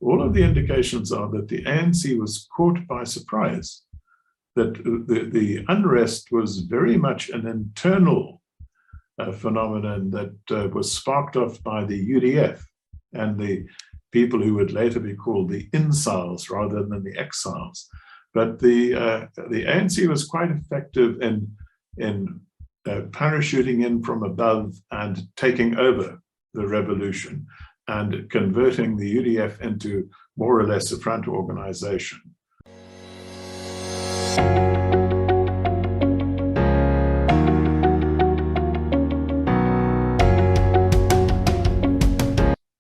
all of the indications are that the ANC was caught by surprise, that the unrest was very much an internal phenomenon that was sparked off by the UDF and the people who would later be called the inciles rather than the exiles. But the ANC was quite effective in parachuting in from above and taking over the revolution and converting the UDF into more or less a front organization.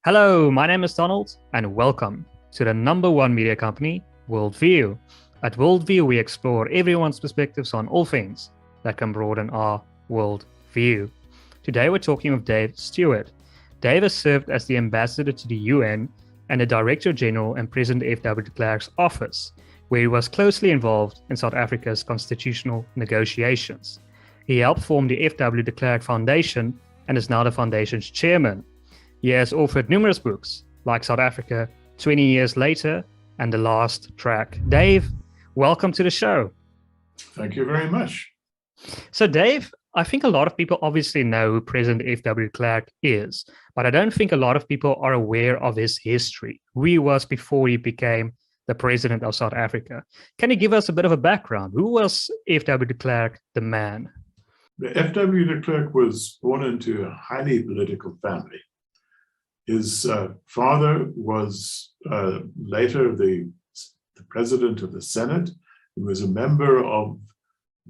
Hello, my name is Donald, and welcome to the #1 media company, WorldView. At WorldView, we explore everyone's perspectives on all things that can broaden our worldview. Today, we're talking with Dave Stewart. Dave has served as the ambassador to the UN and the Director General and President FW de Klerk's office, where he was closely involved in South Africa's constitutional negotiations. He helped form the FW de Klerk Foundation and is now the foundation's chairman. He has authored numerous books, like South Africa, 20 Years Later, and The Last Track. Dave, welcome to the show. Thank you very much. So Dave, I think a lot of people obviously know who President FW de Klerk is, but I don't think a lot of people are aware of his history, who he was before he became the President of South Africa. Can you give us a bit of a background? Who was FW de Klerk, the man? FW de Klerk was born into a highly political family. His father was later the president of the Senate. He was a member of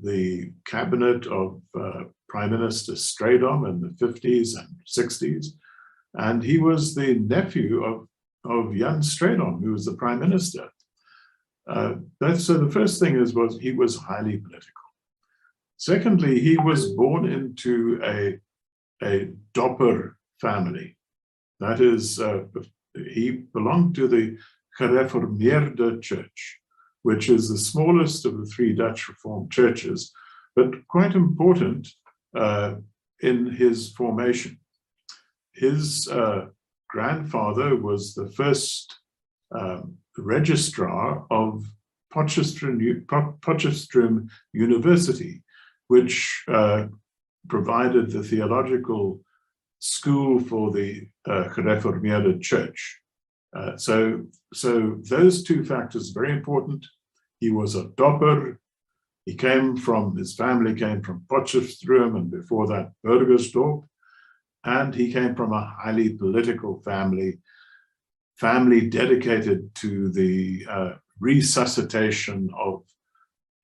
the cabinet of Prime Minister Stradom in the 50s and 60s. And he was the nephew of Jan Stradom, who was the Prime Minister. So the first thing was he was highly political. Secondly, he was born into a Dopper family. That is, he belonged to the Gereformeerde Church, which is the smallest of the three Dutch Reformed churches, but quite important in his formation. His grandfather was the first registrar of Potchefstroom University, which provided the theological school for the Gereformeerde Church. So those two factors are very important. He was a Dopper. His family came from Potchefstroom, and before that, Burgersdorp. And he came from a highly political family dedicated to the resuscitation of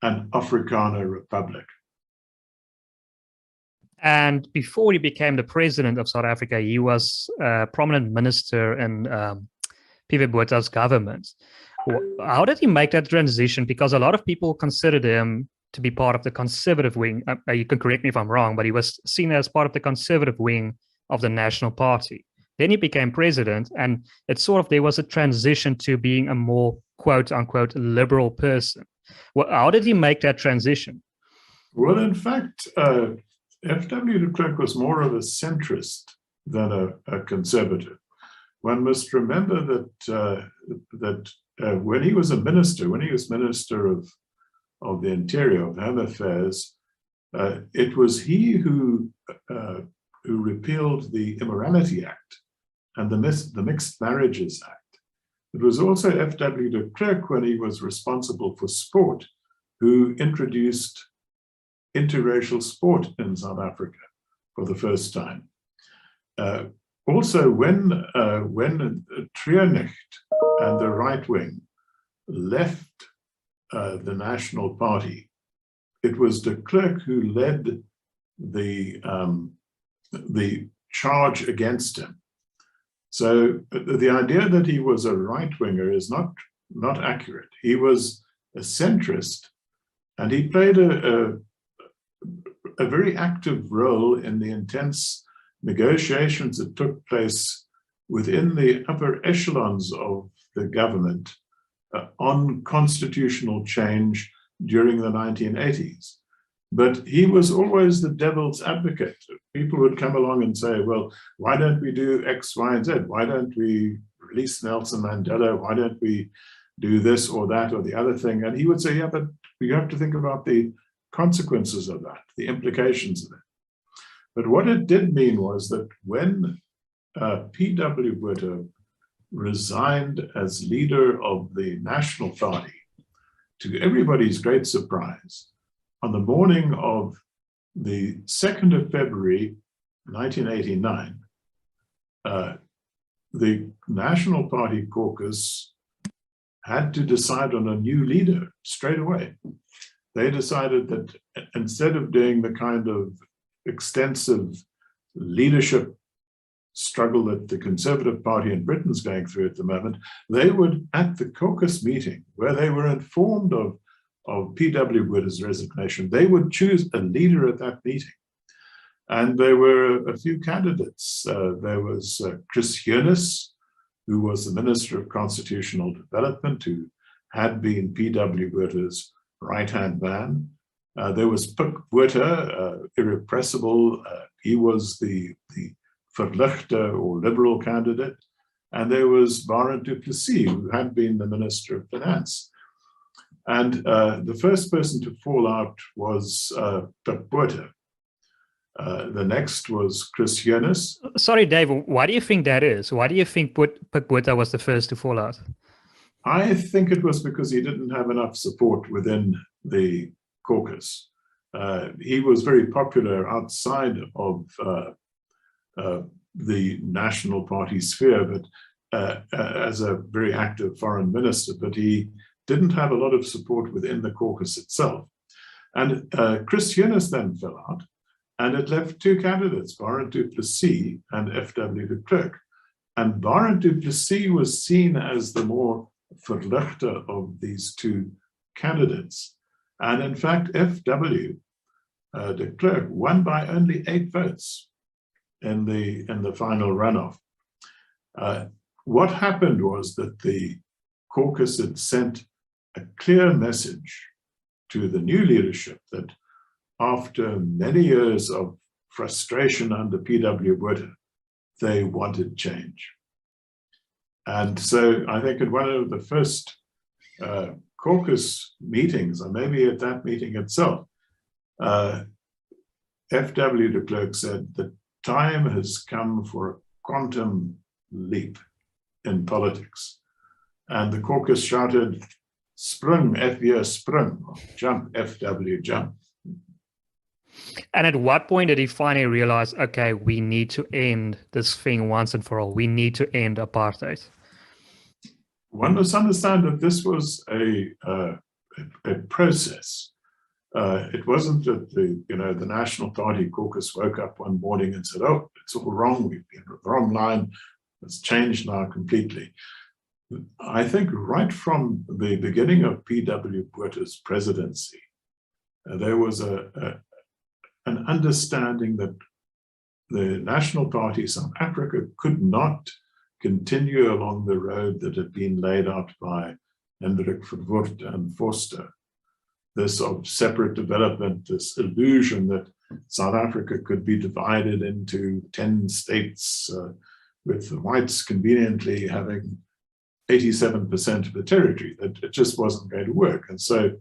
an Afrikaner republic. And before he became the president of South Africa, he was a prominent minister in P.W. Botha's government. How did he make that transition? Because a lot of people considered him to be part of the conservative wing. You can correct me if I'm wrong, but he was seen as part of the conservative wing of the National Party. Then he became president, and there was a transition to being a more quote unquote liberal person. How did he make that transition? Well, in fact, FW de Klerk was more of a centrist than a conservative. One must remember that when he was Minister of the Interior, of Home Affairs, it was he who repealed the Immorality Act and the Mixed Marriages Act. It was also FW de Klerk, when he was responsible for sport, who introduced interracial sport in South Africa for the first time. Also, when Treurnig and the right wing left the National Party, it was de Klerk who led the charge against him. So the idea that he was a right-winger is not accurate. He was a centrist, and he played a very active role in the intense negotiations that took place within the upper echelons of the government on constitutional change during the 1980s. But he was always the devil's advocate. People would come along and say, well, why don't we do X, Y, and Z? Why don't we release Nelson Mandela, why don't we do this or that or the other thing? And he would say, yeah, but you have to think about the consequences of that, the implications of it. But what it did mean was that when P.W. Botha resigned as leader of the National Party, to everybody's great surprise, on the morning of the 2nd of February, 1989, the National Party caucus had to decide on a new leader straight away. They decided that instead of doing the kind of extensive leadership struggle that the Conservative Party in Britain is going through at the moment, they would, at the caucus meeting, where they were informed of P.W. Botha's resignation, they would choose a leader at that meeting. And there were a few candidates. There was Chris Heunis, who was the Minister of Constitutional Development, who had been P.W. Botha's right-hand man. There was Pik Botha, irrepressible. He was the verligte or liberal candidate. And there was Barend du Plessis, who had been the Minister of Finance. And the first person to fall out was Pik Botha. The next was Chris Heunis. Sorry, Dave, why do you think that is? Why do you think Pik Botha was the first to fall out? I think it was because he didn't have enough support within the caucus. He was very popular outside of the National Party sphere, but as a very active foreign minister, but he didn't have a lot of support within the caucus itself. And Chris Heunis then fell out, and it left two candidates, Barend du Plessis and FW de Klerk. And Barend du Plessis was seen as the more verligte of these two candidates. And in fact, FW de Klerk won by only 8 votes in the final runoff. What happened was that the caucus had sent a clear message to the new leadership that after many years of frustration under P.W. Botha, they wanted change. And so I think at one of the first caucus meetings, or maybe at that meeting itself, F.W. de Klerk said, the time has come for a quantum leap in politics. And the caucus shouted, "Spring, FW, spring," jump, FW, jump. And at what point did he finally realize, okay, we need to end this thing once and for all. We need to end apartheid? One must understand that this was a process. It wasn't that the National Party caucus woke up one morning and said, "Oh, it's all wrong. We've been on the wrong line. It's changed now completely." I think right from the beginning of P.W. Botha's presidency, there was an understanding that the National Party South Africa could not continue along the road that had been laid out by Hendrik Verwoerd and Vorster. This of separate development, this illusion that South Africa could be divided into 10 states, with the whites conveniently having 87% of the territory, that it just wasn't going to work. And so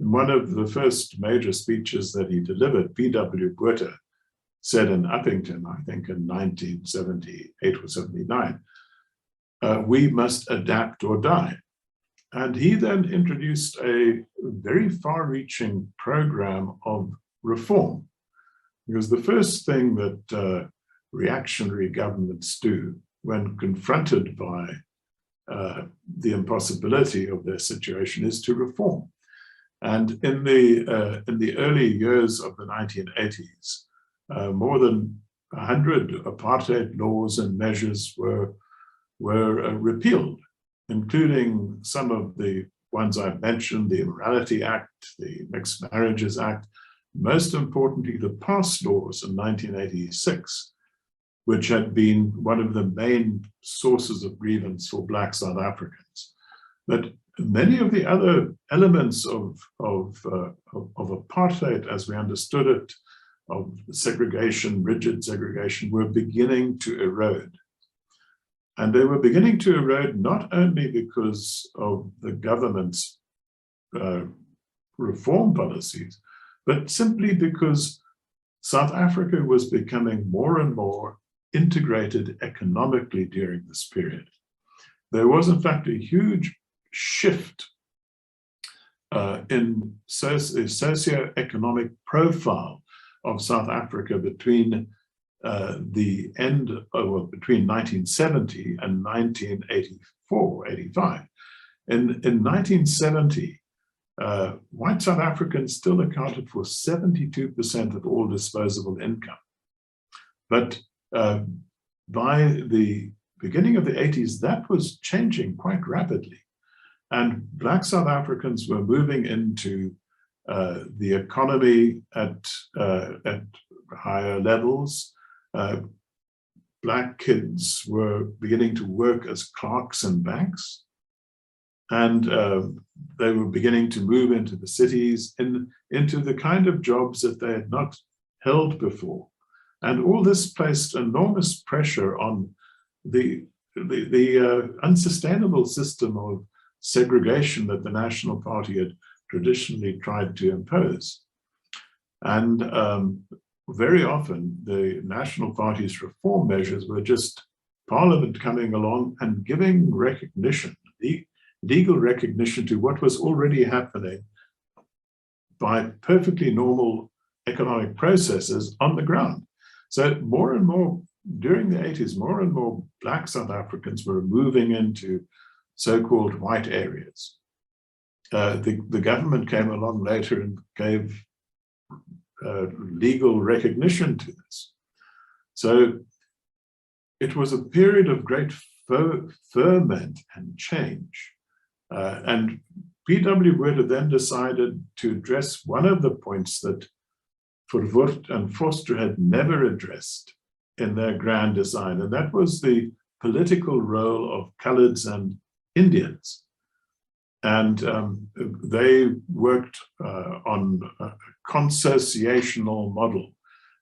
in one of the first major speeches that he delivered, P.W. Botha said in Uppington, I think in 1978 or 79, we must adapt or die. And he then introduced a very far-reaching program of reform. Because the first thing that reactionary governments do when confronted by the impossibility of their situation is to reform. And in the early years of the 1980s, more than 100 apartheid laws and measures were repealed, including some of the ones I've mentioned, the Immorality Act, the Mixed Marriages Act, most importantly, the pass laws in 1986, which had been one of the main sources of grievance for Black South Africans. But many of the other elements of apartheid, as we understood it, of segregation, rigid segregation, were beginning to erode. And they were beginning to erode not only because of the government's reform policies, but simply because South Africa was becoming more and more integrated economically during this period. There was, in fact, a huge shift in the socio-economic profile of South Africa between between 1970 and 1984, 85. In 1970, white South Africans still accounted for 72% of all disposable income. But by the beginning of the 80s, that was changing quite rapidly. And Black South Africans were moving into the economy at higher levels. Black kids were beginning to work as clerks in banks. And they were beginning to move into the cities, into the kind of jobs that they had not held before. And all this placed enormous pressure on the unsustainable system of segregation that the National Party had traditionally tried to impose. And very often the National Party's reform measures were just Parliament coming along and giving recognition, legal recognition to what was already happening by perfectly normal economic processes on the ground. So more and more, during the 80s, more and more Black South Africans were moving into so-called white areas. The government came along later and gave legal recognition to this. So it was a period of great ferment and change. And P.W. Botha then decided to address one of the points that Verwoerd and Foster had never addressed in their grand design, and that was the political role of coloureds and Indians. And they worked on a consociational model,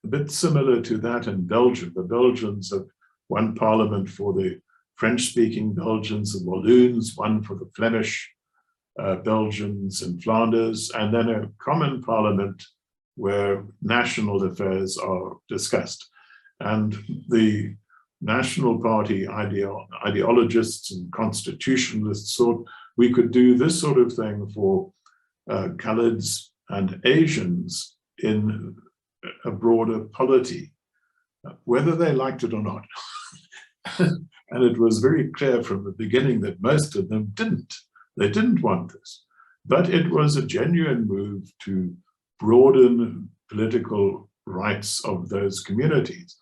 a bit similar to that in Belgium. The Belgians have one parliament for the French-speaking Belgians, the Walloons, one for the Flemish Belgians in Flanders, and then a common parliament where national affairs are discussed. And the National Party ideologists and constitutionalists thought we could do this sort of thing for coloureds and Asians in a broader polity, whether they liked it or not. And it was very clear from the beginning that most of them didn't. They didn't want this. But it was a genuine move to broaden political rights of those communities.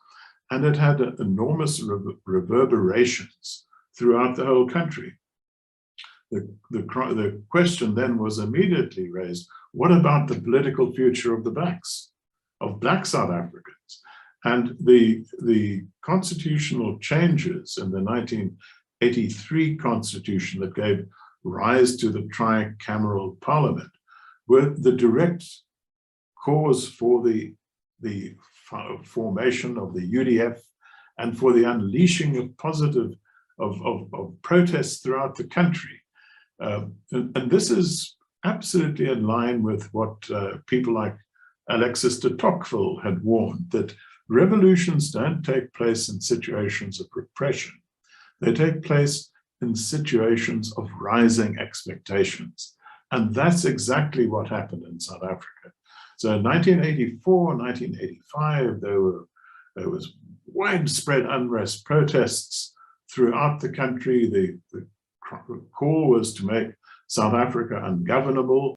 And it had enormous reverberations throughout the whole country. The question then was immediately raised, what about the political future of the blacks, of Black South Africans? And the constitutional changes in the 1983 constitution that gave rise to the tricameral parliament were the direct cause for the formation of the UDF and for the unleashing of of protests throughout the country. And this is absolutely in line with what people like Alexis de Tocqueville had warned, that revolutions don't take place in situations of repression. They take place in situations of rising expectations. And that's exactly what happened in South Africa. So in 1984, 1985, there was widespread unrest, protests throughout the country. The call was to make South Africa ungovernable.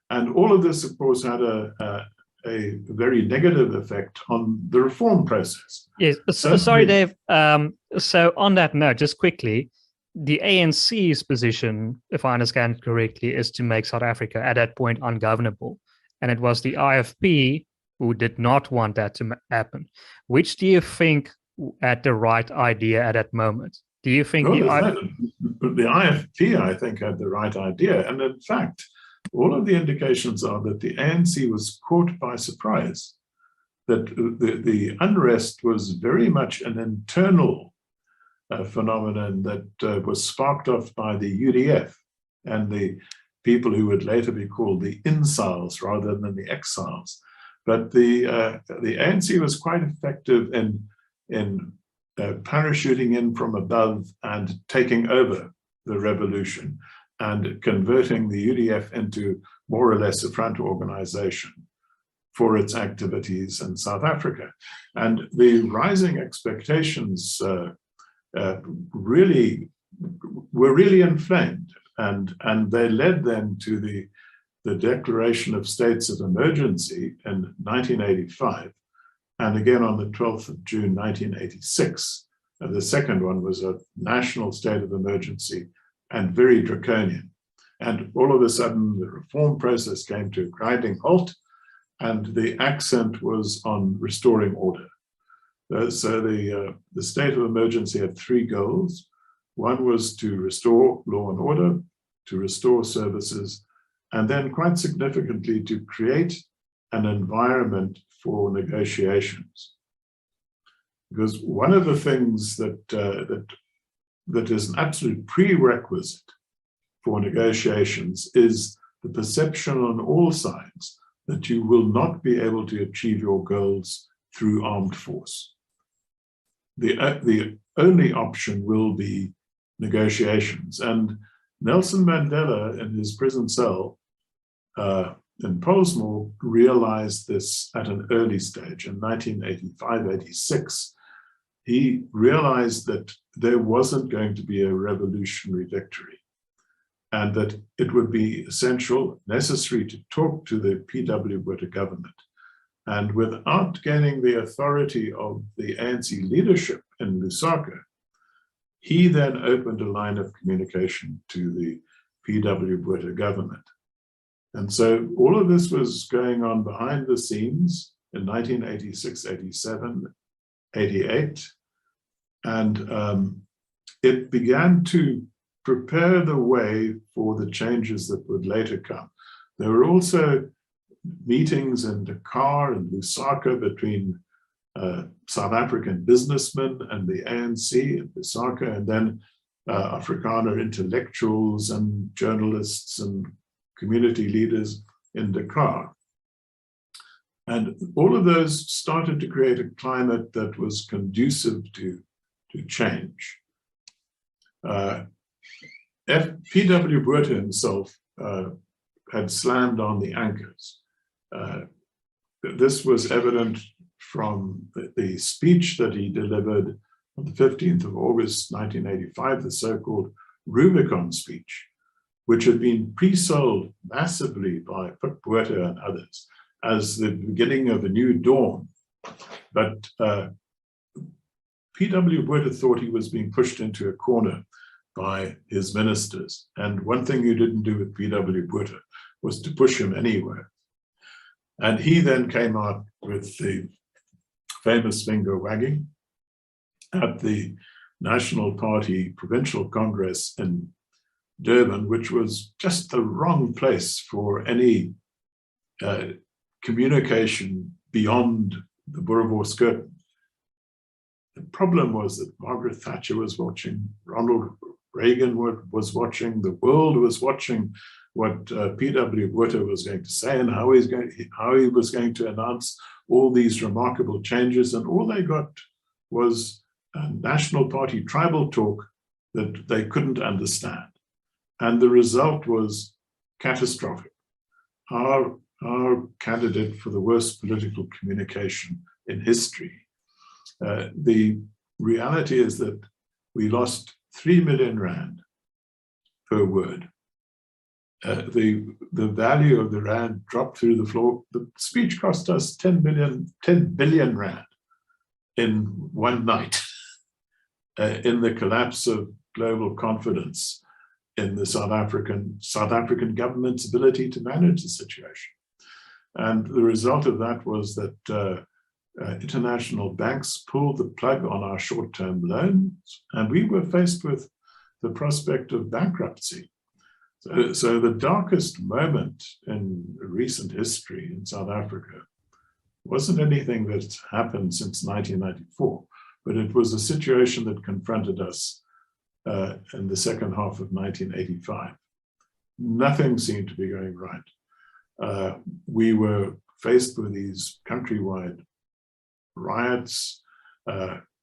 And all of this, of course, had a very negative effect on the reform process. Yes, sorry, Dave. So on that note, just quickly, the ANC's position, if I understand correctly, is to make South Africa at that point ungovernable. And it was the IFP who did not want that to happen. Which do you think had the right idea at that moment? Do you think the IFP, I think, had the right idea. And in fact, all of the indications are that the ANC was caught by surprise, that the unrest was very much an internal phenomenon that was sparked off by the UDF and the people who would later be called the insiles rather than the exiles. But the ANC was quite effective in parachuting in from above and taking over the revolution and converting the UDF into more or less a front organization for its activities in South Africa. And the rising expectations were really inflamed, and they led then to the declaration of states of emergency in 1985, and again on the 12th of June 1986. The second one was a national state of emergency and very draconian. And all of a sudden, the reform process came to a grinding halt, and the accent was on restoring order. So the state of emergency had three goals. One was to restore law and order, to restore services, and then quite significantly to create an environment for negotiations. Because one of the things that is an absolute prerequisite for negotiations is the perception on all sides that you will not be able to achieve your goals through armed force. The only option will be negotiations. And Nelson Mandela, in his prison cell in Pollsmoor, realized this at an early stage. In 1985-86, he realized that there wasn't going to be a revolutionary victory, and that it would be essential, necessary to talk to the FW de Klerk government. And without gaining the authority of the ANC leadership in Lusaka, he then opened a line of communication to the FW de Klerk government. And so all of this was going on behind the scenes in 1986, 87, 88. And it began to prepare the way for the changes that would later come. There were also meetings in Dakar and Lusaka between South African businessmen and the ANC in Lusaka, and then Afrikaner intellectuals and journalists and community leaders in Dakar. And all of those started to create a climate that was conducive to change. FW de Klerk himself had slammed on the anchors. This was evident from the speech that he delivered on the 15th of August, 1985, the so-called Rubicon speech, which had been pre-sold massively by Botha and others as the beginning of a new dawn. But P.W. Botha thought he was being pushed into a corner by his ministers. And one thing you didn't do with P.W. Botha was to push him anywhere. And he then came out with the famous finger wagging at the National Party Provincial Congress in Durban, which was just the wrong place for any communication beyond the Boerewors curtain. The problem was that Margaret Thatcher was watching, Ronald Reagan was watching, the world was watching what P.W. Botha was going to say and how he was going to announce all these remarkable changes, and all they got was a National Party tribal talk that they couldn't understand. And the result was catastrophic. Our candidate for the worst political communication in history. The reality is that we lost 3 million rand per word. The value of the rand dropped through the floor. The speech cost us 10 billion rand in one night in the collapse of global confidence in the South African government's ability to manage the situation. And the result of that was that international banks pulled the plug on our short-term loans, and we were faced with the prospect of bankruptcy. So the darkest moment in recent history in South Africa wasn't anything that's happened since 1994, but it was a situation that confronted us in the second half of 1985. Nothing seemed to be going right. We were faced with these countrywide riots.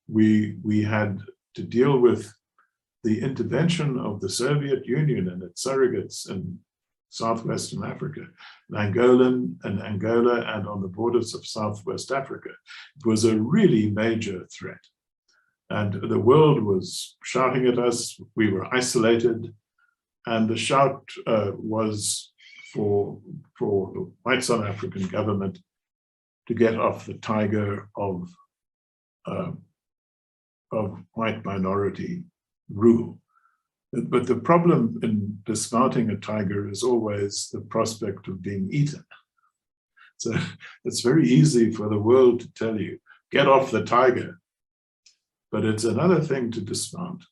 We had to deal with the intervention of the Soviet Union and its surrogates in Southwestern Africa, in Angola and on the borders of Southwest Africa. It was a really major threat. And the world was shouting at us. We were isolated. And the shout was for the white South African government to get off the tiger of white minority rule. But the problem in dismounting a tiger is always the prospect of being eaten. So it's very easy for the world to tell you, get off the tiger. But it's another thing to dismount.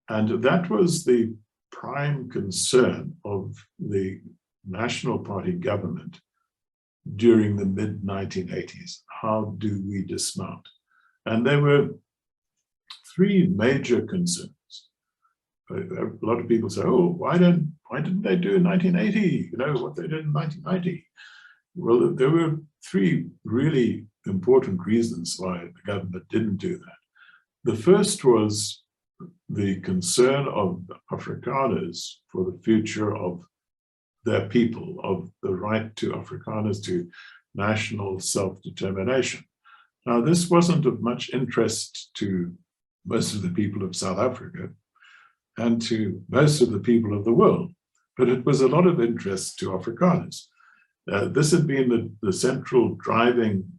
And that was the prime concern of the National Party government during the mid-1980s. How do we dismount? And there were three major concerns. A lot of people say, oh, why didn't they do in 1980? You know, what they did in 1990. Well, there were three really important reasons why the government didn't do that. The first was the concern of Afrikaners for the future of their people, of the right to Afrikaners to national self-determination. Now, this wasn't of much interest to most of the people of South Africa and to most of the people of the world, but it was a lot of interest to Afrikaners. This had been the central driving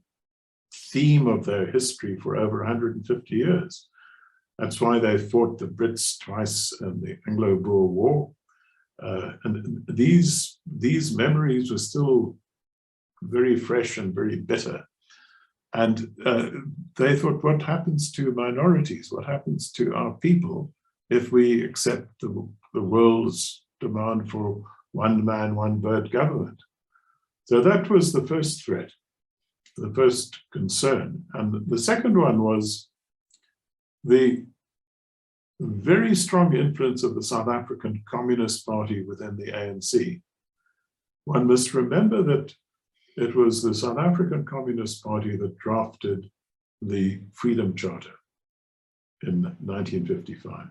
theme of their history for over 150 years. That's why they fought the Brits twice in the Anglo-Boer War. And these memories were still very fresh and very bitter. And they thought, what happens to minorities? What happens to our people if we accept the world's demand for one man, one bird government? So that was the first threat, the first concern. And the second one was the very strong influence of the South African Communist Party within the ANC. One must remember that it was the South African Communist Party that drafted the Freedom Charter in 1955.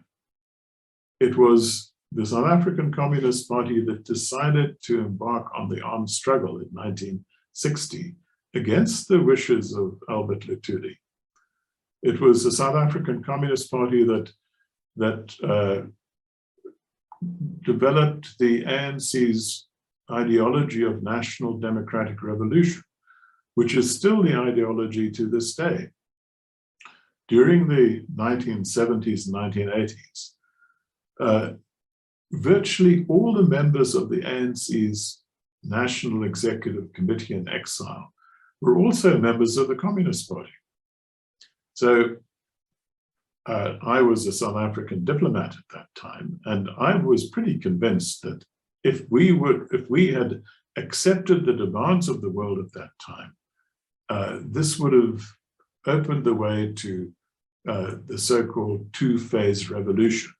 It was the South African Communist Party that decided to embark on the armed struggle in 1960 against the wishes of Albert Luthuli. It was the South African Communist Party that developed the ANC's ideology of national democratic revolution, which is still the ideology to this day. During the 1970s and 1980s, virtually all the members of the ANC's National Executive Committee in exile were also members of the Communist Party. So I was a South African diplomat at that time, and I was pretty convinced that if we had accepted the demands of the world at that time, this would have opened the way to the so-called two-phase revolution,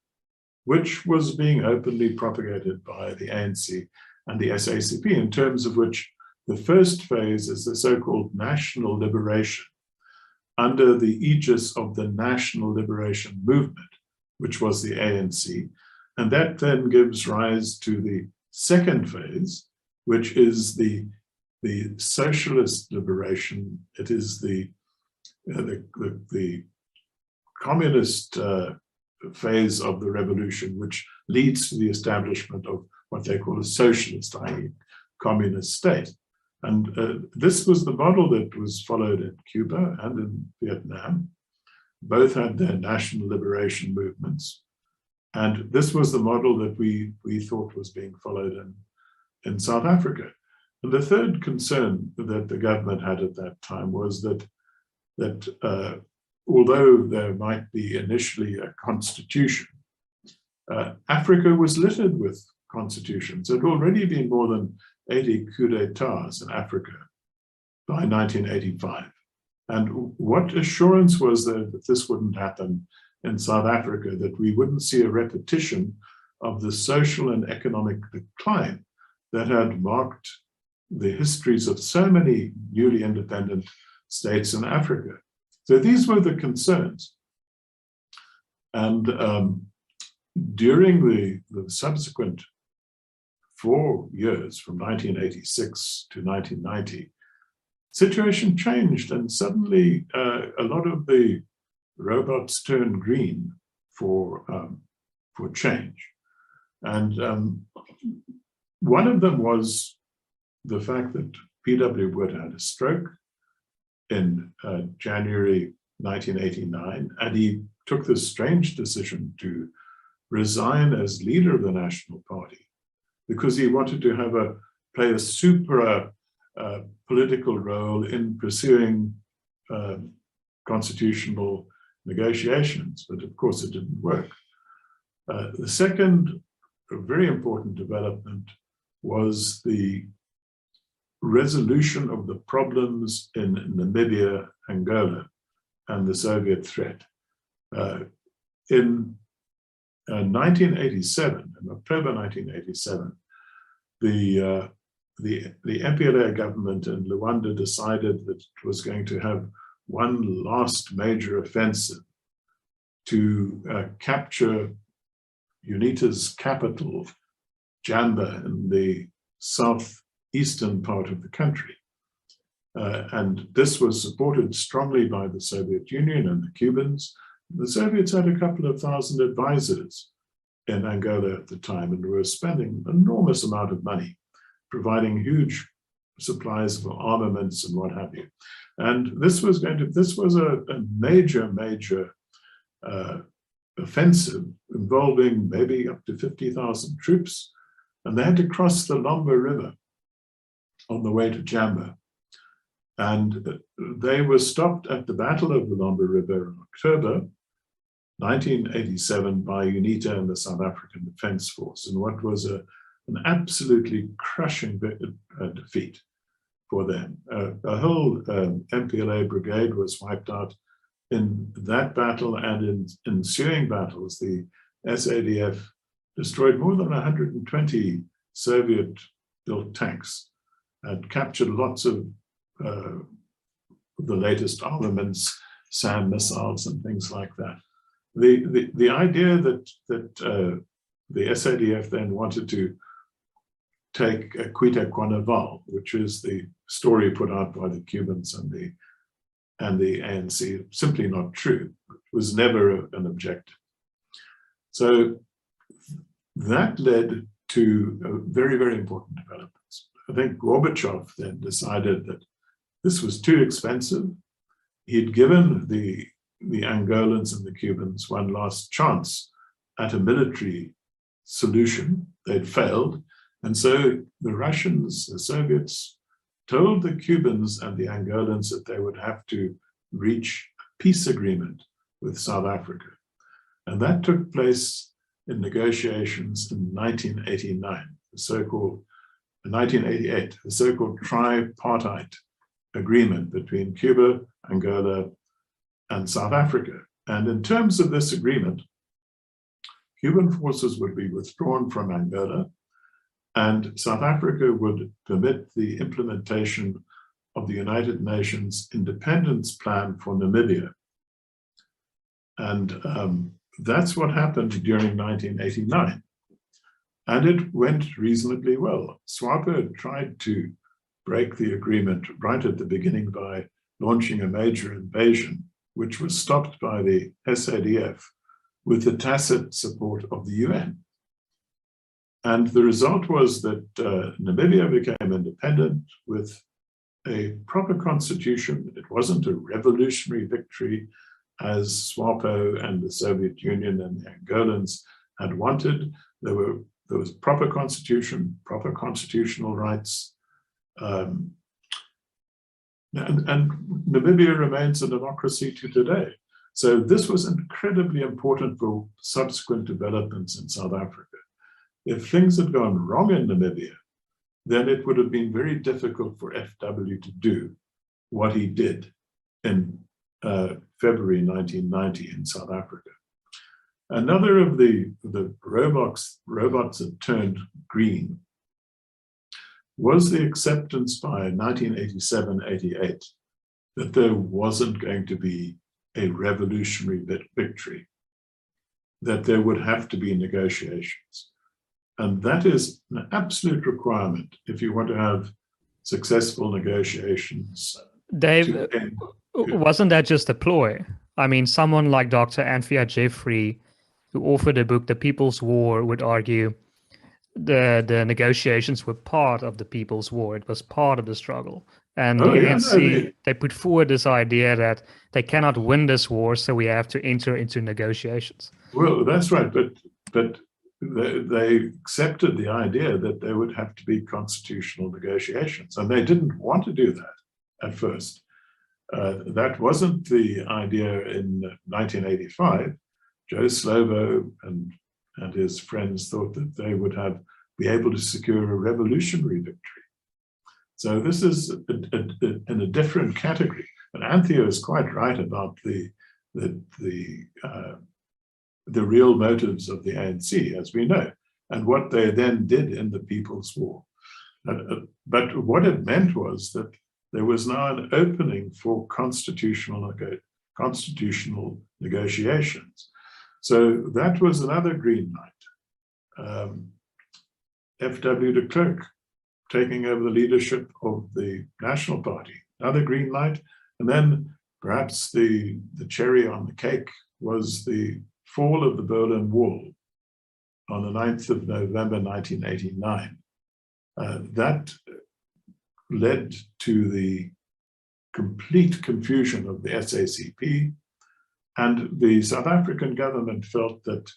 which was being openly propagated by the ANC and the SACP, in terms of which the first phase is the so-called national liberation under the aegis of the National Liberation Movement, which was the ANC. And that then gives rise to the second phase, which is the socialist liberation. It is the communist phase of the revolution, which leads to the establishment of what they call a socialist, i.e. communist state. And this was the model that was followed in Cuba and in Vietnam. Both had their national liberation movements. And this was the model that we thought was being followed in South Africa. And the third concern that the government had at that time was that although there might be initially a constitution, Africa was littered with constitutions. There had already been more than 80 coups d'etats in Africa by 1985. And what assurance was there that this wouldn't happen in South Africa, that we wouldn't see a repetition of the social and economic decline that had marked the histories of so many newly independent states in Africa? So these were the concerns. And during the subsequent 4 years, from 1986 to 1990, situation changed, and suddenly a lot of the robots turned green for change. And one of them was the fact that P.W. Wood had a stroke in January 1989, and he took this strange decision to resign as leader of the National Party because he wanted to play a supra political role in pursuing constitutional negotiations, but of course it didn't work. The second very important development was the resolution of the problems in Namibia, Angola, and the Soviet threat. In 1987, in October 1987, the MPLA government in Luanda decided that it was going to have one last major offensive to capture UNITA's capital, Jamba, in the southeastern part of the country. And this was supported strongly by the Soviet Union and the Cubans. The Soviets had a couple of thousand advisors in Angola at the time and were spending an enormous amount of money, providing huge supplies of armaments and what have you. And this was a major offensive involving maybe up to 50,000 troops, and they had to cross the Lomba River on the way to Jamba. And they were stopped at the Battle of the Lomba River in October 1987 by UNITA and the South African Defence Force, in what was an absolutely crushing defeat for them. A whole MPLA brigade was wiped out in that battle, and in ensuing battles, the SADF destroyed more than 120 Soviet-built tanks and captured lots of the latest armaments, SAM missiles and things like that. The idea that the SADF then wanted to take Quita Carnival, which is the story put out by the Cubans and the ANC, simply not true. It was never an objective. So that led to very, very important developments. I think Gorbachev then decided that this was too expensive. He'd given the Angolans and the Cubans one last chance at a military solution. They'd failed. And so the Russians, the Soviets, told the Cubans and the Angolans that they would have to reach a peace agreement with South Africa. And that took place in negotiations in 1989, the so-called 1988, the so-called tripartite agreement between Cuba, Angola, and South Africa. And in terms of this agreement, Cuban forces would be withdrawn from Angola, and South Africa would permit the implementation of the United Nations Independence Plan for Namibia. And that's what happened during 1989. And it went reasonably well. SWAPO tried to break the agreement right at the beginning by launching a major invasion, which was stopped by the SADF with the tacit support of the UN. And the result was that Namibia became independent with a proper constitution. It wasn't a revolutionary victory as SWAPO and the Soviet Union and the Angolans had wanted. There was proper constitution, proper constitutional rights. And Namibia remains a democracy to today. So this was incredibly important for subsequent developments in South Africa. If things had gone wrong in Namibia, then it would have been very difficult for FW to do what he did in February 1990 in South Africa. Another of the robots that turned green was the acceptance by 1987-88 that there wasn't going to be a revolutionary victory, that there would have to be negotiations. And that is an absolute requirement if you want to have successful negotiations. Dave, wasn't that just a ploy? I mean, someone like Dr. Anthea Jeffrey, who authored the book The People's War, would argue the negotiations were part of the People's War. It was part of the struggle. And the ANC, they put forward this idea that they cannot win this war, so we have to enter into negotiations. Well, that's right, but they accepted the idea that there would have to be constitutional negotiations, and they didn't want to do that at first. That wasn't the idea in 1985. Joe Slovo and his friends thought that they would be able to secure a revolutionary victory. So this is in a different category. And Anthea is quite right about the real motives of the ANC, as we know, and what they then did in the People's War. But what it meant was that there was now an opening for constitutional negotiations. So that was another green light. FW de Klerk taking over the leadership of the National Party, another green light. And then perhaps the cherry on the cake was the fall of the Berlin Wall on the 9th of November 1989. That led to the complete confusion of the SACP, and the South African government felt that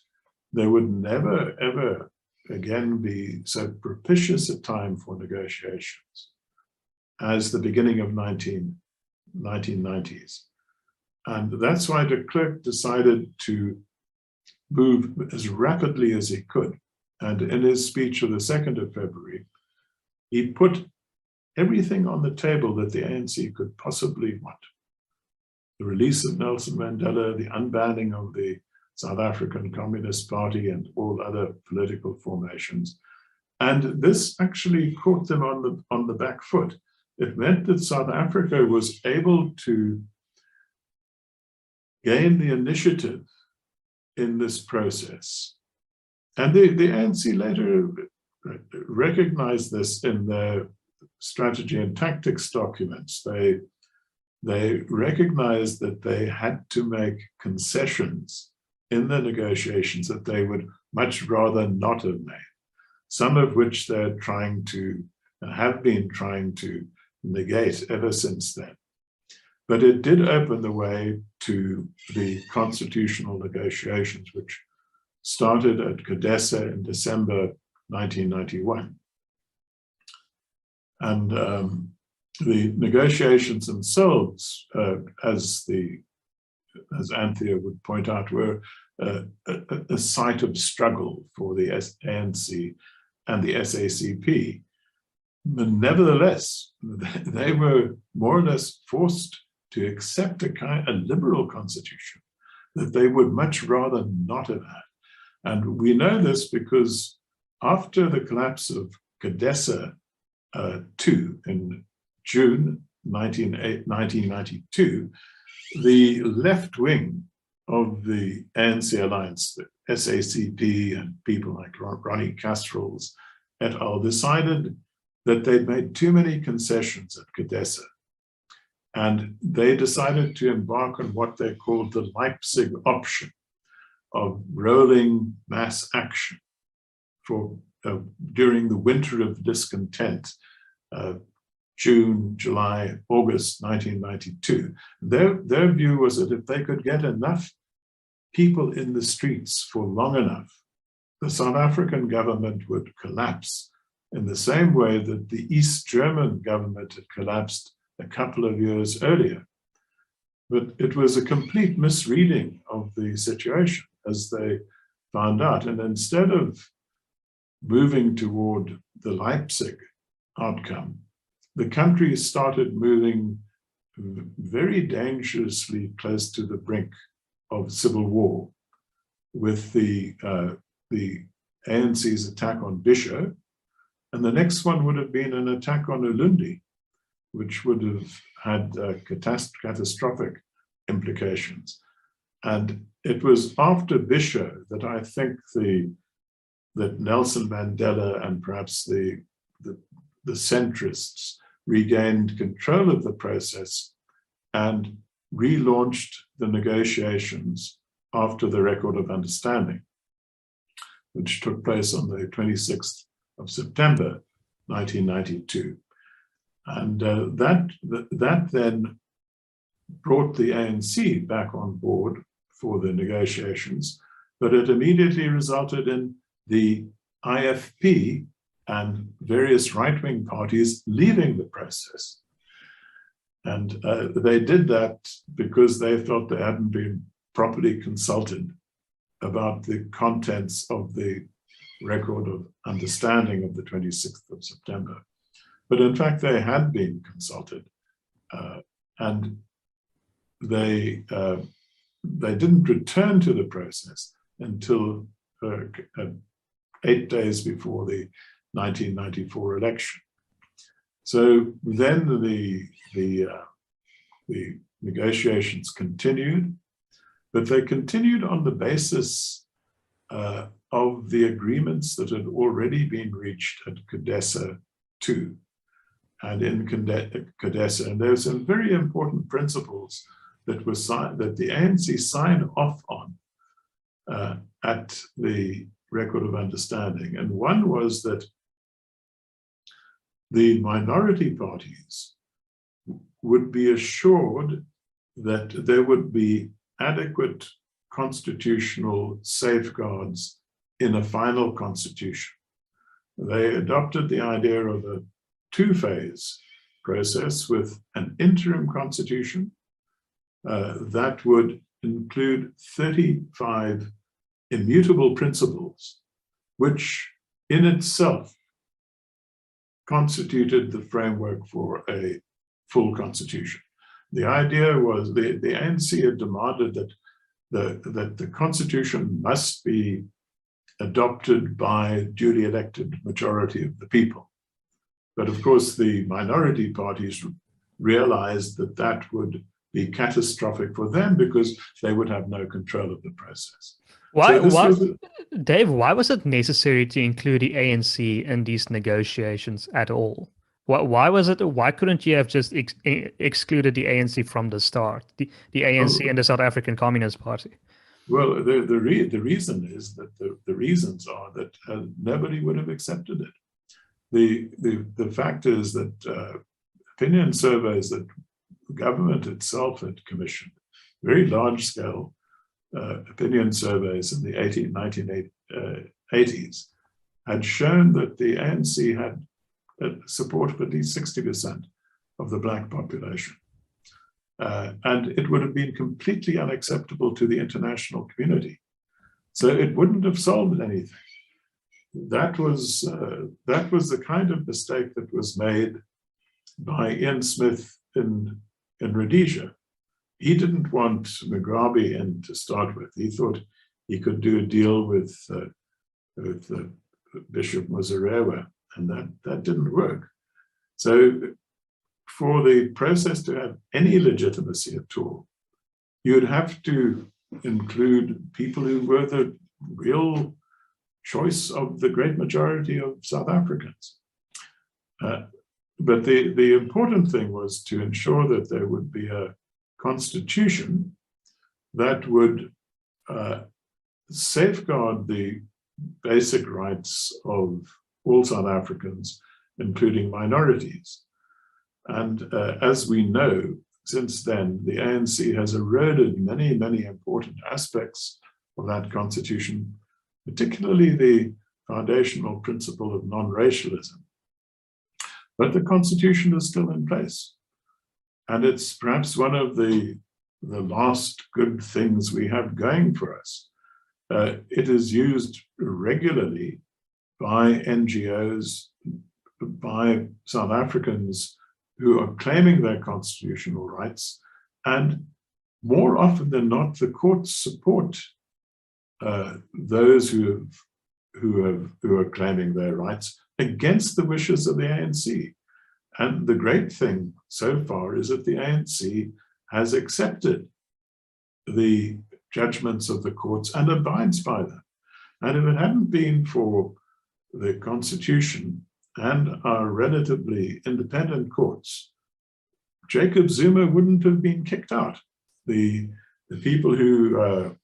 there would never, ever again be so propitious a time for negotiations as the beginning of 1990s. And that's why de Klerk decided to move as rapidly as he could. And in his speech of the 2nd of February, he put everything on the table that the ANC could possibly want. The release of Nelson Mandela, the unbanning of the South African Communist Party and all other political formations. And this actually caught them on the back foot. It meant that South Africa was able to gain the initiative in this process. And the ANC later recognized this in their strategy and tactics documents. They recognized that they had to make concessions in the negotiations that they would much rather not have made, some of which they're trying to and have been trying to negate ever since then. But it did open the way to the constitutional negotiations, which started at CODESA in December 1991. And the negotiations themselves, as Anthea would point out, were a site of struggle for the ANC and the SACP. But nevertheless, they were more or less forced to accept a liberal constitution that they would much rather not have had. And we know this because after the collapse of CODESA II in June 1992, the left wing of the ANC alliance, the SACP and people like Ronnie Kasrils et al. Decided that they'd made too many concessions at CODESA. And they decided to embark on what they called the Leipzig option of rolling mass action during the winter of discontent, June, July, August 1992. Their view was that if they could get enough people in the streets for long enough, the South African government would collapse in the same way that the East German government had collapsed a couple of years earlier. But it was a complete misreading of the situation, as they found out. And instead of moving toward the Leipzig outcome, the country started moving very dangerously close to the brink of civil war, with the ANC's attack on Bisho, and the next one would have been an attack on Ulundi, which would have had catastrophic implications. And it was after Bisho that I think that Nelson Mandela and perhaps the centrists regained control of the process and relaunched the negotiations after the Record of Understanding, which took place on the 26th of September, 1992. And that then brought the ANC back on board for the negotiations, but it immediately resulted in the IFP and various right-wing parties leaving the process. And they did that because they thought they hadn't been properly consulted about the contents of the Record of Understanding of the 26th of September. But in fact, they had been consulted, and they didn't return to the process until 8 days before the 1994 election. So then the negotiations continued, but they continued on the basis of the agreements that had already been reached at CODESA II. And in CODESA, and there were some very important principles that were signed, that the ANC signed off on at the Record of Understanding. And one was that the minority parties would be assured that there would be adequate constitutional safeguards in a final constitution. They adopted the idea of a two-phase process with an interim constitution that would include 35 immutable principles, which in itself constituted the framework for a full constitution. The idea was the ANC had demanded that the constitution must be adopted by duly elected majority of the people. But of course, the minority parties realized that that would be catastrophic for them because they would have no control of the process. Dave, why was it necessary to include the ANC in these negotiations at all? Why couldn't you have just excluded the ANC from the start, the ANC and the South African Communist Party? Well, the reason is that the reasons are that nobody would have accepted it. The fact is that opinion surveys that the government itself had commissioned, very large-scale opinion surveys in the 1980s, had shown that the ANC had support of at least 60% of the Black population. And it would have been completely unacceptable to the international community. So it wouldn't have solved anything. That was the kind of mistake that was made by Ian Smith in Rhodesia. He didn't want Mugabe in to start with. He thought he could do a deal with Bishop Muzorewa, and that didn't work. So for the process to have any legitimacy at all, you'd have to include people who were the real choice of the great majority of South Africans. But the important thing was to ensure that there would be a constitution that would safeguard the basic rights of all South Africans, including minorities. And as we know, since then, the ANC has eroded many, many important aspects of that constitution, particularly the foundational principle of non-racialism. But the constitution is still in place. And it's perhaps one of the last good things we have going for us. It is used regularly by NGOs, by South Africans who are claiming their constitutional rights, and more often than not, the courts support those who are claiming their rights against the wishes of the ANC. And the great thing so far is that the ANC has accepted the judgments of the courts and abides by them. And if it hadn't been for the Constitution and our relatively independent courts, Jacob Zuma wouldn't have been kicked out. The people who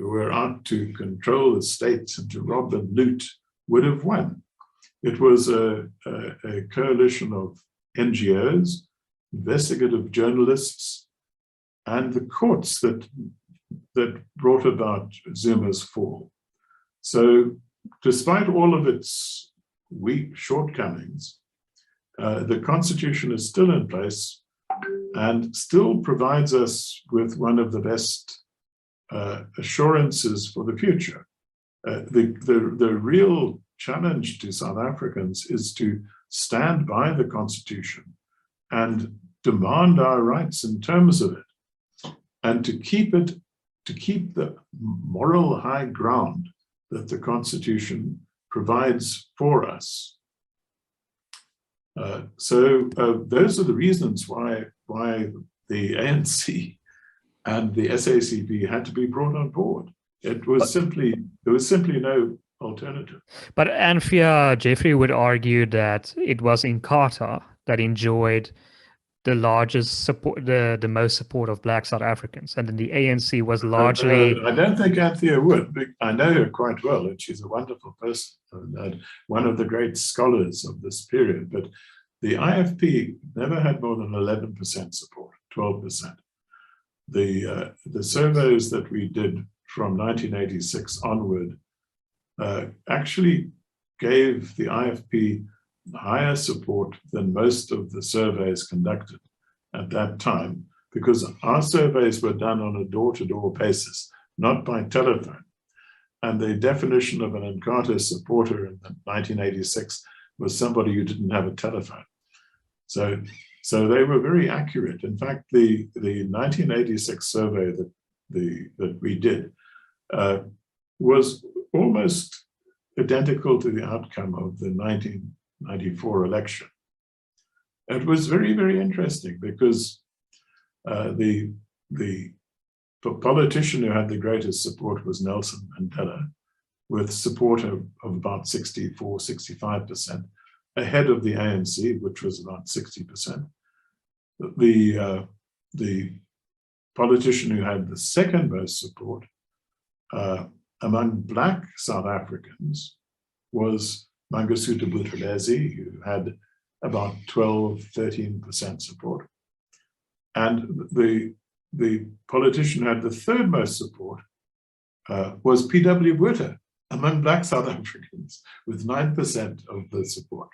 were out to control the states and to rob and loot would have won. It was a coalition of NGOs, investigative journalists, and the courts that brought about Zuma's fall. So despite all of its weak shortcomings, the Constitution is still in place and still provides us with one of the best assurances for the future. The real challenge to South Africans is to stand by the Constitution and demand our rights in terms of it, and to keep the moral high ground that the Constitution provides for us. So those are the reasons why the ANC and the SACP had to be brought on board. There was simply no alternative. But Anthea Jeffrey would argue that it was Inkatha that enjoyed the largest support, the most support of Black South Africans, and then the ANC was largely. I don't think Anthea would. I know her quite well, and she's a wonderful person, and one of the great scholars of this period. But the IFP never had more than 11% support, 12%. The surveys that we did from 1986 onward actually gave the IFP higher support than most of the surveys conducted at that time, because our surveys were done on a door-to-door basis, not by telephone. And the definition of an Inkatha supporter in 1986 was somebody who didn't have a telephone. So they were very accurate. In fact, the 1986 survey that we did was almost identical to the outcome of the 1994 election. It was very, very interesting because the politician who had the greatest support was Nelson Mandela, with support of about 64, 65%, ahead of the ANC, which was about 60%. The politician who had the second most support among Black South Africans was Mangosuthu Buthelezi, who had about 12, 13% support. And the politician who had the third most support was PW Botha among Black South Africans, with 9% of the support.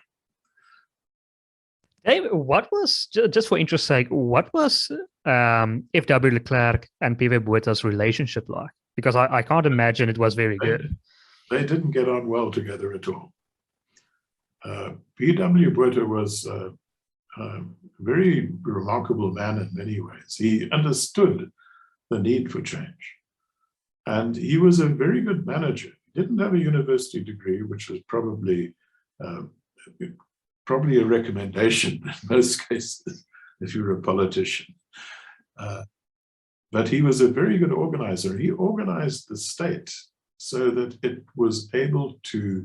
David, what was, just for interest's sake, what was FW de Klerk and PW Botha's relationship like? Because I can't imagine it was very good. They didn't get on well together at all. P.W. Botha was a very remarkable man in many ways. He understood the need for change. And he was a very good manager. He didn't have a university degree, which was probably a recommendation in most cases if you're a politician. But he was a very good organizer. He organized the state so that it was able to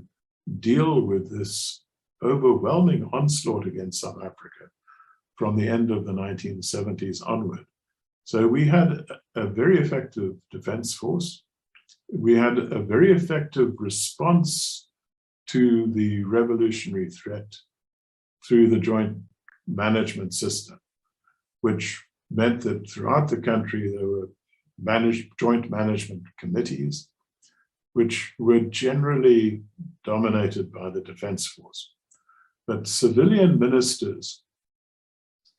deal with this overwhelming onslaught against South Africa from the end of the 1970s onward. So we had a very effective defense force. We had a very effective response to the revolutionary threat through the joint management system, which meant that throughout the country there were joint management committees, which were generally dominated by the defense force. But civilian ministers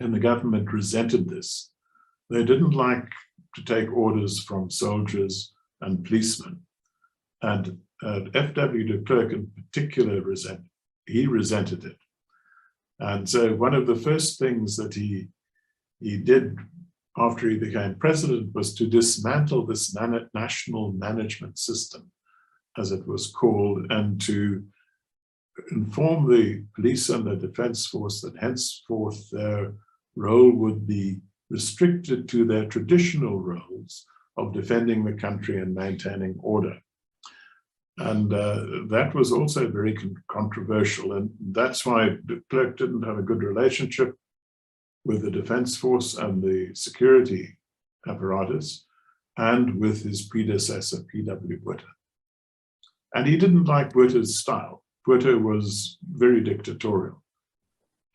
in the government resented this. They didn't like to take orders from soldiers and policemen. And FW de Klerk in particular resented it. And so one of the first things that he did after he became president was to dismantle this national management system, as it was called, and to inform the police and the defense force that henceforth their role would be restricted to their traditional roles of defending the country and maintaining order. And that was also very controversial. And that's why de Klerk didn't have a good relationship with the defense force and the security apparatus, and with his predecessor, FW Botha. And he didn't like Botha's style. Botha was very dictatorial.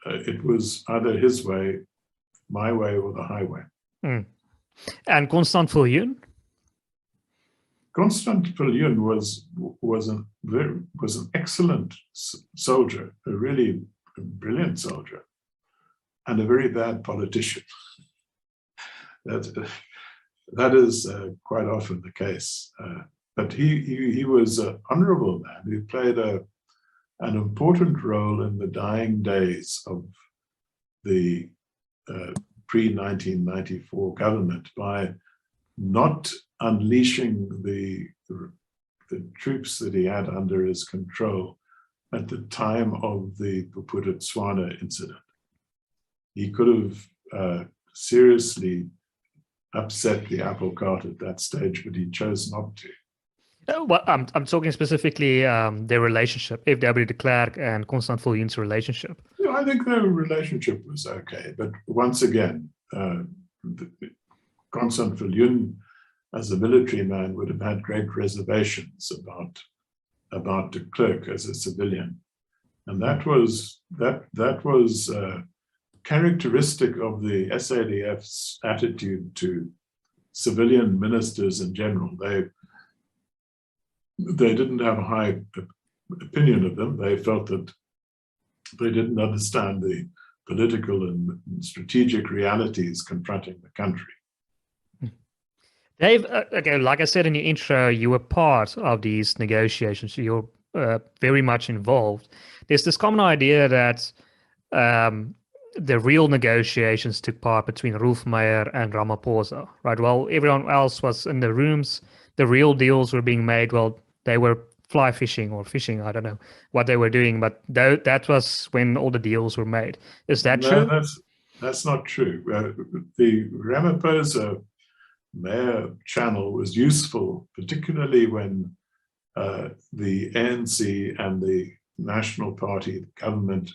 It was either his way, my way, or the highway. Mm. And Constant Viljoen? Constant Viljoen was an excellent soldier, a really brilliant soldier, and a very bad politician. That is quite often the case. But he was an honorable man who played an important role in the dying days of the pre-1994 government by not unleashing the troops that he had under his control at the time of the Bophuthatswana incident. He could have seriously upset the apple cart at that stage, but he chose not to. Well, I'm talking specifically their relationship, FW de Klerk and Constant Viljoen's relationship. Yeah, I think their relationship was okay, but once again, Constant Viljoen, as a military man, would have had great reservations about de Klerk as a civilian, and that was characteristic of the SADF's attitude to civilian ministers in general. They didn't have a high opinion of them. They felt that they didn't understand the political and strategic realities confronting the country. Dave, okay, like I said in the intro, you were part of these negotiations. You're very much involved. There's this common idea that the real negotiations took part between Rolf Meyer and Ramaphosa, right? While everyone else was in the rooms, the real deals were being made. Well, they were fly fishing or fishing. I don't know what they were doing, but that was when all the deals were made. Is that true? That's not true. The Ramaphosa Meyer channel was useful, particularly when the ANC and the National Party, the government,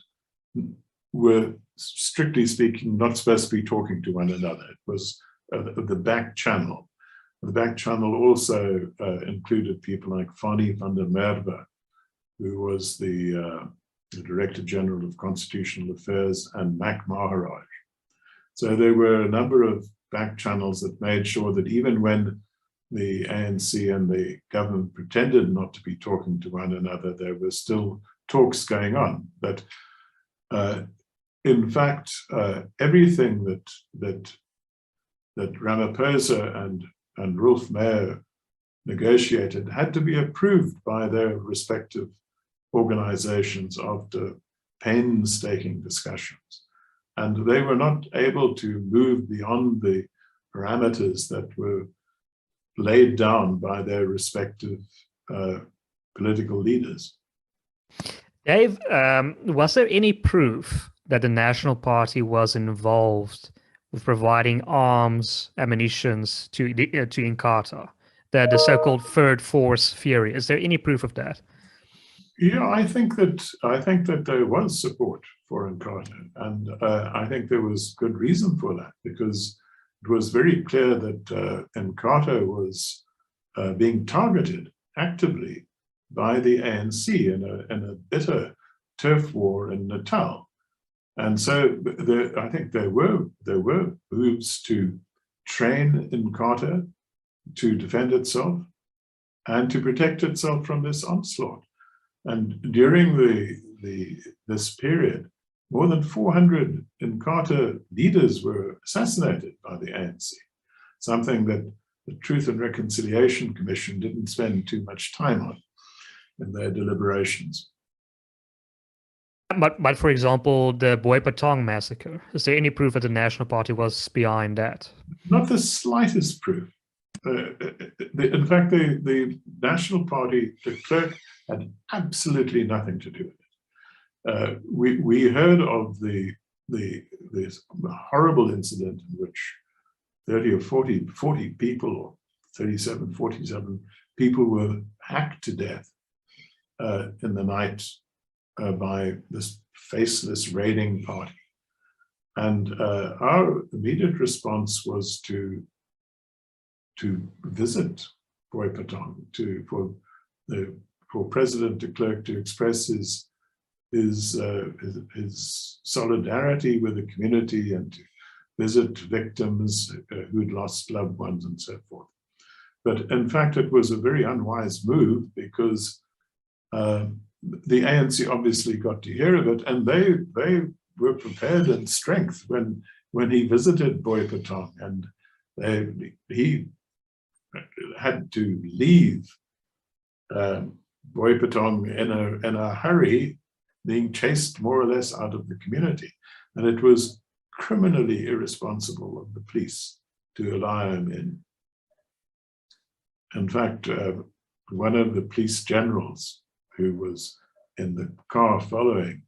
were, strictly speaking, not supposed to be talking to one another. It was the back channel. The back channel also included people like Fani van der Merwe, who was the Director General of Constitutional Affairs, and Mac Maharaj. So there were a number of back channels that made sure that even when the ANC and the government pretended not to be talking to one another, there were still talks going on. But in fact, everything that Ramaphosa and Rolf Meyer negotiated had to be approved by their respective organizations after painstaking discussions. And they were not able to move beyond the parameters that were laid down by their respective political leaders. Dave, was there any proof that the National Party was involved with providing arms, ammunitions to Inkatha, the so-called third force theory? Is there any proof of that? Yeah, I think that there was support for Inkatha, and I think there was good reason for that, because it was very clear that Inkatha was being targeted actively by the ANC in a bitter turf war in Natal. And so I think there were moves to train Inkatha to defend itself and to protect itself from this onslaught. And during this period, more than 400 Inkatha leaders were assassinated by the ANC, something that the Truth and Reconciliation Commission didn't spend too much time on in their deliberations. But for example, the Boy Patong massacre, is there any proof that the National Party was behind that? Not the slightest proof. In fact, the National Party, de Klerk, had absolutely nothing to do with it. We heard of this horrible incident in which 30 or 40 people, or 37, 47 people were hacked to death in the night by this faceless raiding party. And our immediate response was to visit Boy Patong, for President de Klerk to express his solidarity with the community and to visit victims who'd lost loved ones and so forth. But in fact, it was a very unwise move because the ANC obviously got to hear of it, and they were prepared in strength when he visited Boy Patong, and he had to leave Boy Patong in a hurry, being chased more or less out of the community. And it was criminally irresponsible of the police to allow him in. In fact, one of the police generals who was in the car following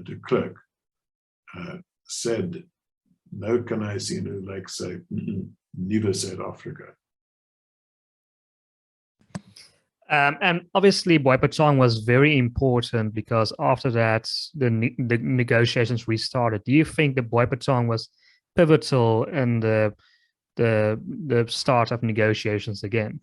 de Klerk said, "No kan I sien hoe lyk sy nuwe Suid-Afrika." And obviously, Boy Patong was very important because after that, the negotiations restarted. Do you think the Boy Patong was pivotal in the start of negotiations again?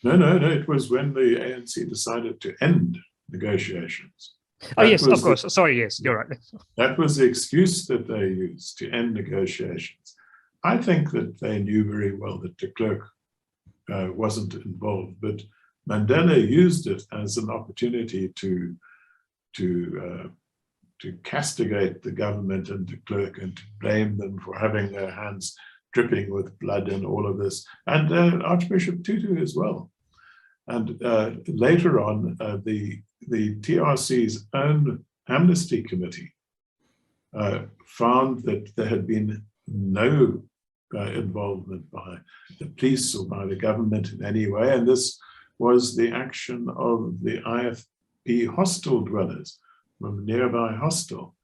No. It was when the ANC decided to end negotiations. Oh, yes, of course. Sorry, yes, you're right. That was the excuse that they used to end negotiations. I think that they knew very well that de Klerk wasn't involved, but Mandela used it as an opportunity to castigate the government and de Klerk and to blame them for having their hands dripping with blood and all of this, and Archbishop Tutu as well. And later on, the TRC's own amnesty committee found that there had been no involvement by the police or by the government in any way, and this was the action of the IFP hostel dwellers from a nearby hostel.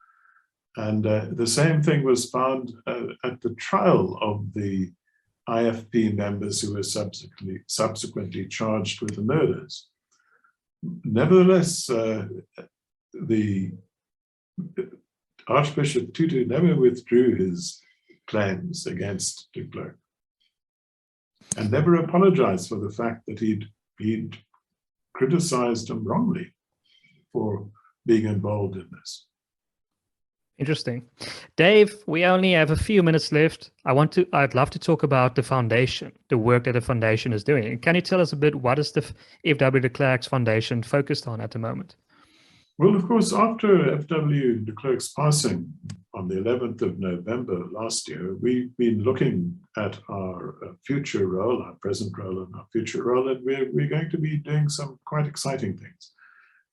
And the same thing was found at the trial of the IFP members who were subsequently charged with the murders. Nevertheless, the Archbishop Tutu never withdrew his claims against de Klerk and never apologized for the fact that he'd criticized him wrongly for being involved in this. Interesting. Dave, we only have a few minutes left. I'd love to talk about the foundation, the work that the foundation is doing. Can you tell us a bit, what is the FW de Klerk's foundation focused on at the moment? Well, of course, after FW de Klerk's passing on the 11th of November last year, we've been looking at our future role, our present role and our future role, and we're going to be doing some quite exciting things.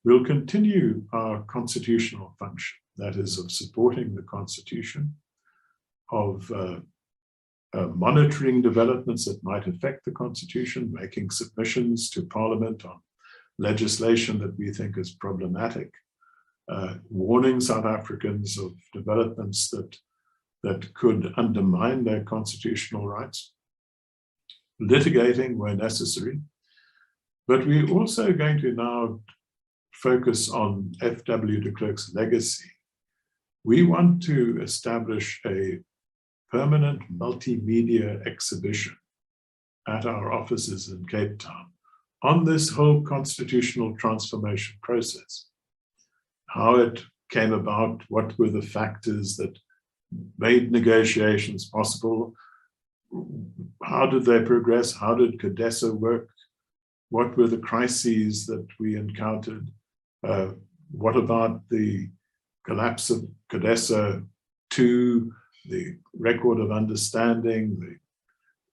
We'll continue our constitutional function, that is, of supporting the Constitution, of monitoring developments that might affect the Constitution, making submissions to Parliament on legislation that we think is problematic, warning South Africans of developments that could undermine their constitutional rights, litigating where necessary. But we're also going to now focus on FW de Klerk's legacy. We want to establish a permanent multimedia exhibition at our offices in Cape Town on this whole constitutional transformation process. How it came about, what were the factors that made negotiations possible, how did they progress, how did CODESA work, what were the crises that we encountered, what about the collapse of CODESA 2, the record of understanding,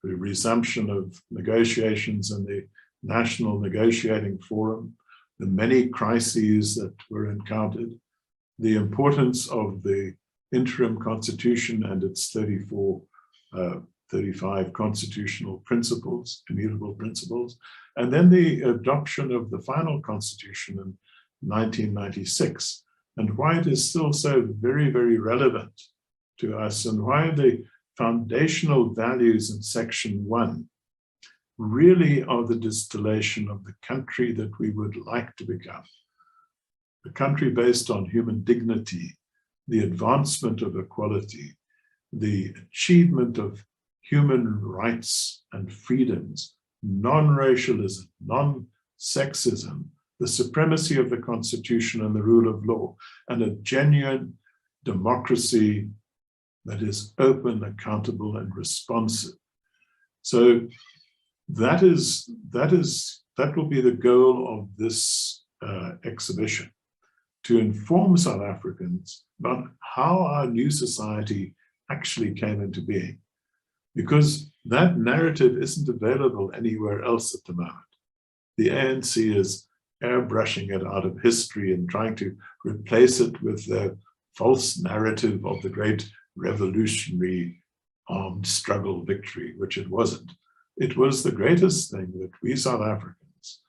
the resumption of negotiations in the National Negotiating Forum, the many crises that were encountered, the importance of the interim constitution and its 35 constitutional principles, immutable principles, and then the adoption of the final constitution in 1996, and why it is still so very, very relevant to us, and why the foundational values in Section 1 really are the distillation of the country that we would like to become. A country based on human dignity, the advancement of equality, the achievement of human rights and freedoms, non-racialism, non-sexism, the supremacy of the Constitution and the rule of law, and a genuine democracy that is open, accountable, and responsive. So that will be the goal of this exhibition, to inform South Africans about how our new society actually came into being, because that narrative isn't available anywhere else at the moment. The ANC is airbrushing it out of history and trying to replace it with the false narrative of the great revolutionary armed struggle victory, which it wasn't. It was the greatest thing that we South Africans,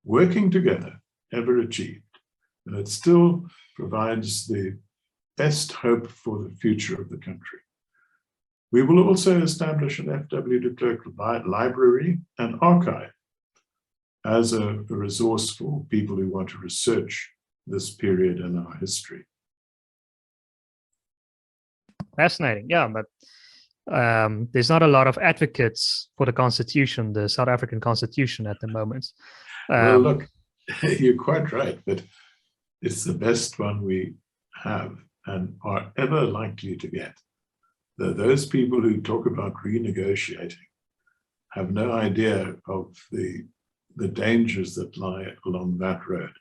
working together, ever achieved. And it still provides the best hope for the future of the country. We will also establish an FW de Klerk library and archive as a resource for people who want to research this period in our history. Fascinating, yeah, but there's not a lot of advocates for the Constitution, the South African Constitution at the moment. Well, look, you're quite right, but it's the best one we have and are ever likely to get. Those people who talk about renegotiating have no idea of the dangers that lie along that road.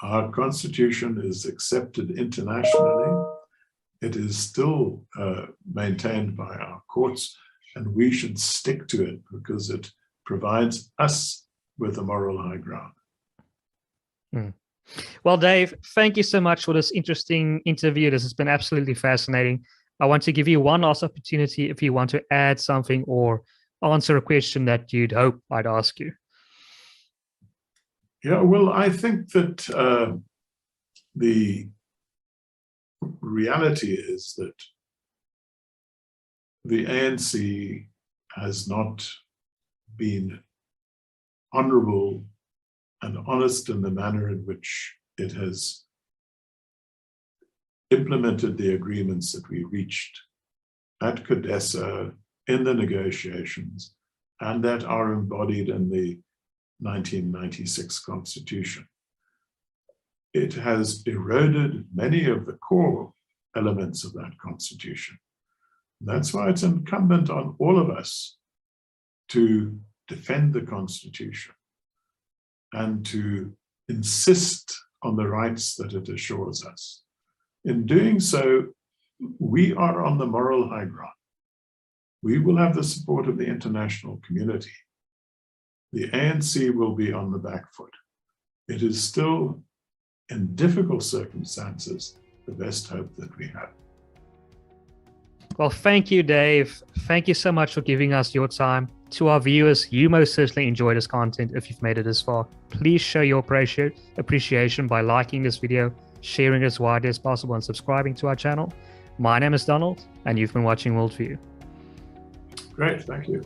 Our Constitution is accepted internationally. It is still maintained by our courts, and we should stick to it because it provides us with a moral high ground. Well, Dave, thank you so much for this interesting interview. This has been absolutely fascinating. I want to give you one last opportunity if you want to add something or answer a question that you'd hope I'd ask you. Yeah, well, I think that the reality is that the ANC has not been honorable and honest in the manner in which it has implemented the agreements that we reached at CODESA in the negotiations and that are embodied in the 1996 Constitution. It has eroded many of the core elements of that Constitution. That's why it's incumbent on all of us to defend the Constitution and to insist on the rights that it assures us. In doing so, we are on the moral high ground. We will have the support of the international community. The ANC will be on the back foot. It is still, in difficult circumstances, the best hope that we have. Well, thank you, Dave. Thank you so much for giving us your time. To our viewers, you most certainly enjoy this content if you've made it this far. Please show your appreciation by liking this video, sharing it as widely as possible, and subscribing to our channel. My name is Donald, and you've been watching WorldView. Great, thank you.